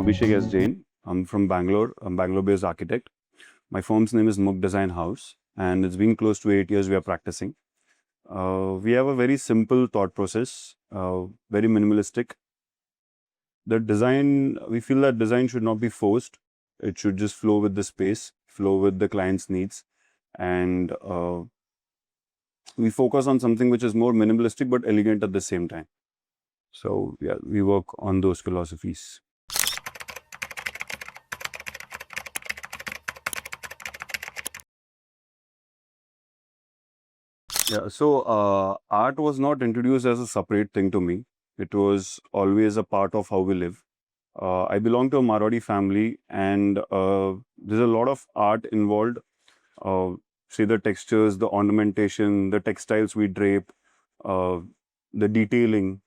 Abhishek S. Jain. I'm from Bangalore. I'm Bangalore-based architect. My firm's name is Muk Design House, and it's been close to 8 years we are practicing. We have a very simple thought process, very minimalistic. The design, we feel that design should not be forced. It should just flow with the space, flow with the client's needs, and we focus on something which is more minimalistic but elegant at the same time. So yeah, we work on those philosophies. Yeah, so art was not introduced as a separate thing to me. It was always a part of how we live. I belong to a Marwadi family, and there's a lot of art involved. Uh, Say the textures, the ornamentation, the textiles we drape, uh, the detailing.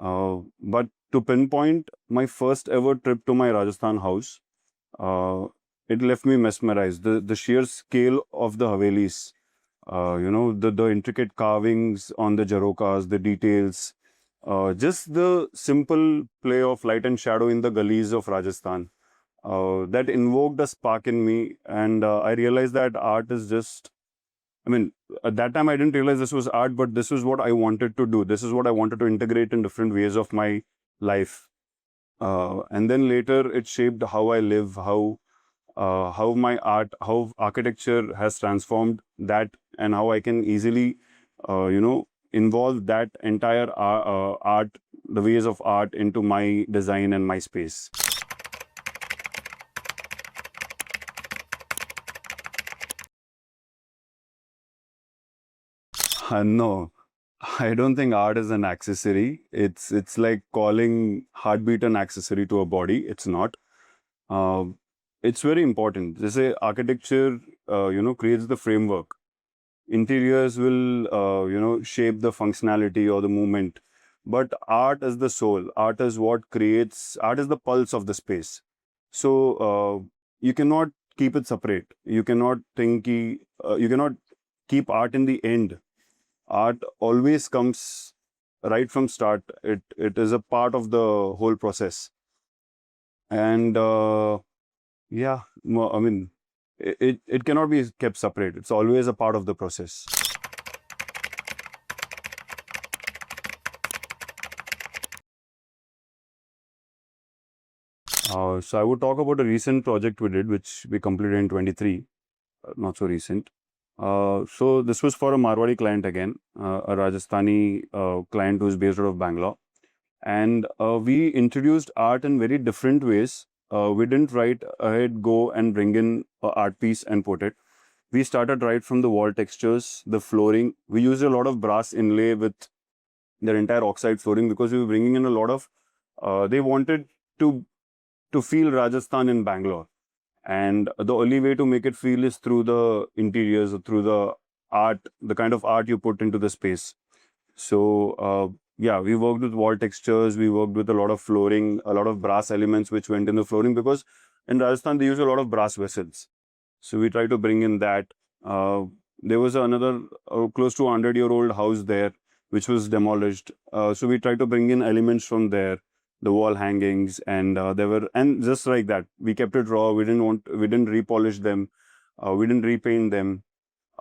But to pinpoint my first ever trip to my Rajasthan house, uh, it left me mesmerized. The sheer scale of the Havelis, the intricate carvings on the Jarokas, the details, just the simple play of light and shadow in the gullies of Rajasthan. That invoked a spark in me, and I realized that art is just. I mean, at that time I didn't realize this was art, but this is what I wanted to do. This is what I wanted to integrate in different ways of my life. And then later it shaped how I live, how my art, how architecture has transformed that, and how I can easily, involve that entire art, the ways of art into my design and my space. No, I don't think art is an accessory. It's like calling heartbeat an accessory to a body. It's not. Uh, it's very important. They say architecture, creates the framework. Interiors will, shape the functionality or the movement. But art is the soul. Art is what creates. Art is the pulse of the space. So you cannot keep it separate. You cannot think. You cannot keep art in the end. Art always comes right from start. It is a part of the whole process. And yeah, I mean, it cannot be kept separate. It's always a part of the process. So I would talk about a recent project we did, which we completed in 23, not so recent. So this was for a Marwadi client again, a Rajasthani client who is based out of Bangalore. And we introduced art in very different ways. We didn't right ahead go and bring in an art piece and put it. We started right from the wall textures, the flooring. We used a lot of brass inlay with their entire oxide flooring because we were bringing in a lot of. They wanted to to feel Rajasthan in Bangalore, and the only way to make it feel is through the interiors, through the art, the kind of art you put into the space. So yeah, we worked with wall textures. We worked with a lot of flooring, a lot of brass elements which went in the flooring because in Rajasthan they use a lot of brass vessels. So we try to bring in that. Uh, there was another close to 100-year-old house there which was demolished. So we tried to bring in elements from there, the wall hangings, and there were, and just like that, we kept it raw. We didn't repolish them, we didn't repaint them.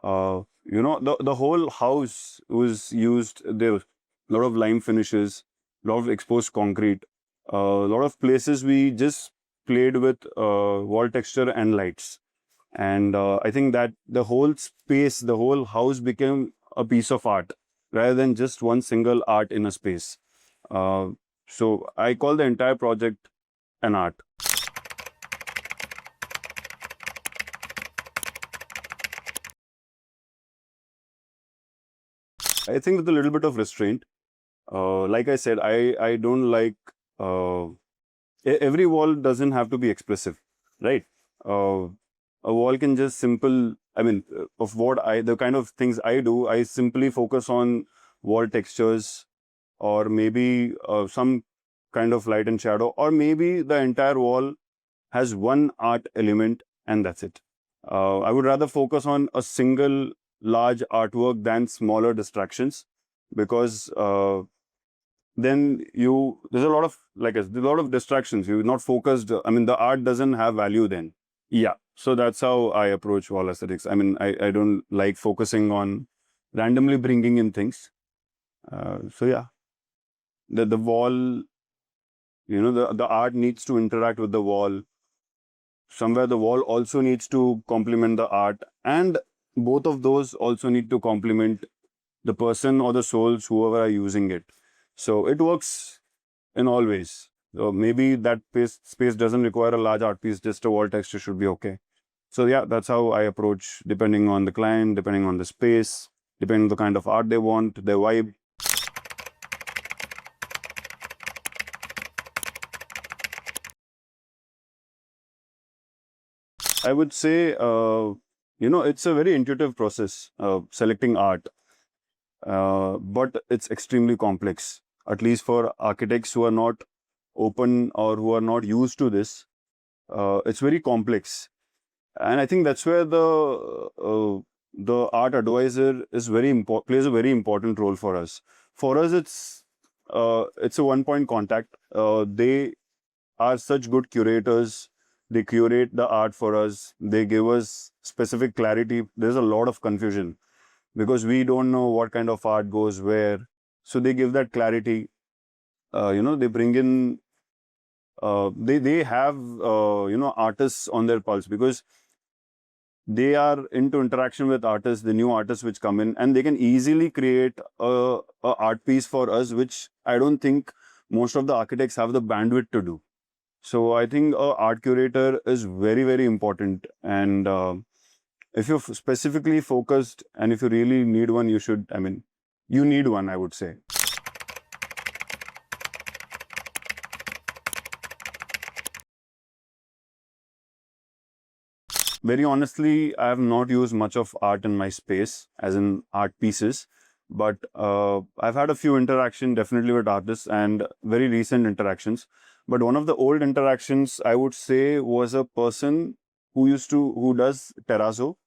The whole house was used. There was a lot of lime finishes, a lot of exposed concrete, a lot of places we just played with wall texture and lights. And I think that the whole space, the whole house became a piece of art rather than just one single art in a space. Uh, so I call the entire project an art. I think with a little bit of restraint. Like I said, I don't like every wall doesn't have to be expressive, right? Uh, a wall can just simple. I mean, of what the kind of things I do, I simply focus on wall textures, or maybe some kind of light and shadow, or maybe the entire wall has one art element and that's it. I would rather focus on a single large artwork than smaller distractions because then there's a lot of there's a lot of distractions. You're not focused. I mean, the art doesn't have value then. Yeah. So that's how I approach wall aesthetics. I mean, I don't like focusing on randomly bringing in things. So yeah, the wall, the art needs to interact with the wall. Somewhere the wall also needs to complement the art, and both of those also need to complement the person or the souls, whoever are using it. So it works in all ways. So maybe that space doesn't require a large art piece, just a wall texture should be okay. So yeah, that's how I approach, depending on the client, depending on the space, depending on the kind of art they want, their vibe. I would say, it's a very intuitive process, selecting art, but it's extremely complex, at least for architects who are not open or who are not used to this. It's very complex. And I think that's where the art advisor is plays a very important role for us. For us, it's a one-point contact. They are such good curators. They curate the art for us. They give us specific clarity. There's a lot of confusion because we don't know what kind of art goes where. So they give that clarity. They bring in. They have artists on their pulse because they are into interaction with artists, the new artists which come in, and they can easily create a art piece for us, which I don't think most of the architects have the bandwidth to do. So I think a art curator is very, very important. And if you're specifically focused and if you really need one, you need one, I would say. Very honestly, I have not used much of art in my space, as in art pieces. But I've had a few interactions definitely with artists and very recent interactions. But one of the old interactions I would say was a person who does terrazzo,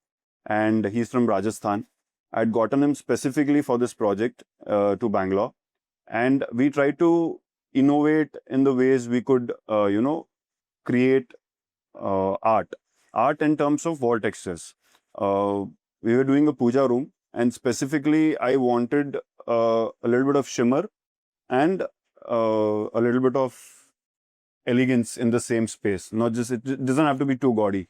and he's from Rajasthan. I'd gotten him specifically for this project to Bangalore, and we tried to innovate in the ways we could, create art in terms of wall textures. Uh, we were doing a puja room, and specifically, I wanted a little bit of shimmer and a little bit of elegance in the same space. Not just it doesn't have to be too gaudy.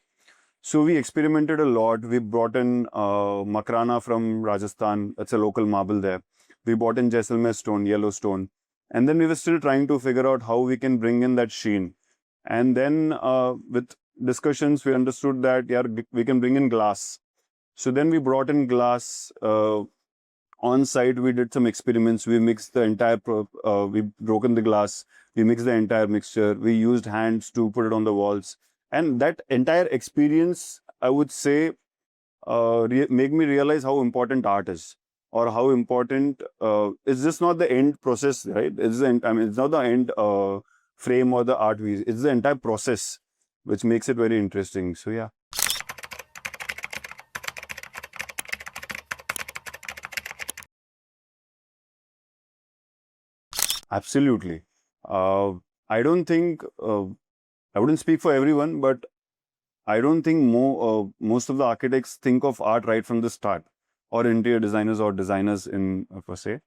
So we experimented a lot. We brought in Makrana from Rajasthan. It's a local marble there. We brought in Jaisalmer stone, yellow stone, and then we were still trying to figure out how we can bring in that sheen. And then with discussions, we understood that we can bring in glass. So then we brought in glass. On site, we did some experiments. We mixed the entire, we broken the glass. We mixed the entire mixture. We used hands to put it on the walls. And that entire experience, I would say, make me realize how important art is, or how important it's just not the end process, right? It's it's not the end frame or the art piece. It's the entire process, which makes it very interesting. So yeah. Absolutely. I don't think, I wouldn't speak for everyone, but I don't think most of the architects think of art right from the start, or interior designers or designers in per se.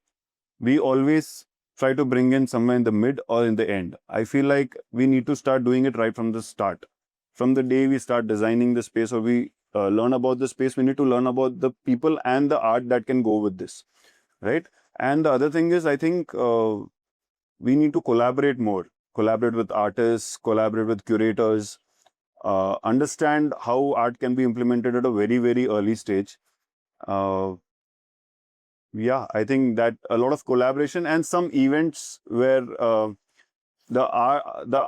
We always try to bring in somewhere in the mid or in the end. I feel like we need to start doing it right from the start. From the day we start designing the space, or we learn about the space, we need to learn about the people and the art that can go with this, right? And the other thing is, I think we need to collaborate more, collaborate with artists, collaborate with curators, understand how art can be implemented at a very, very early stage. Uh, yeah, I think that a lot of collaboration and some events where the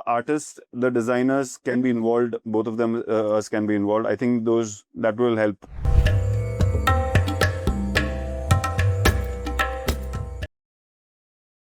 artists, the designers can be involved, both of them us can be involved. I think that will help.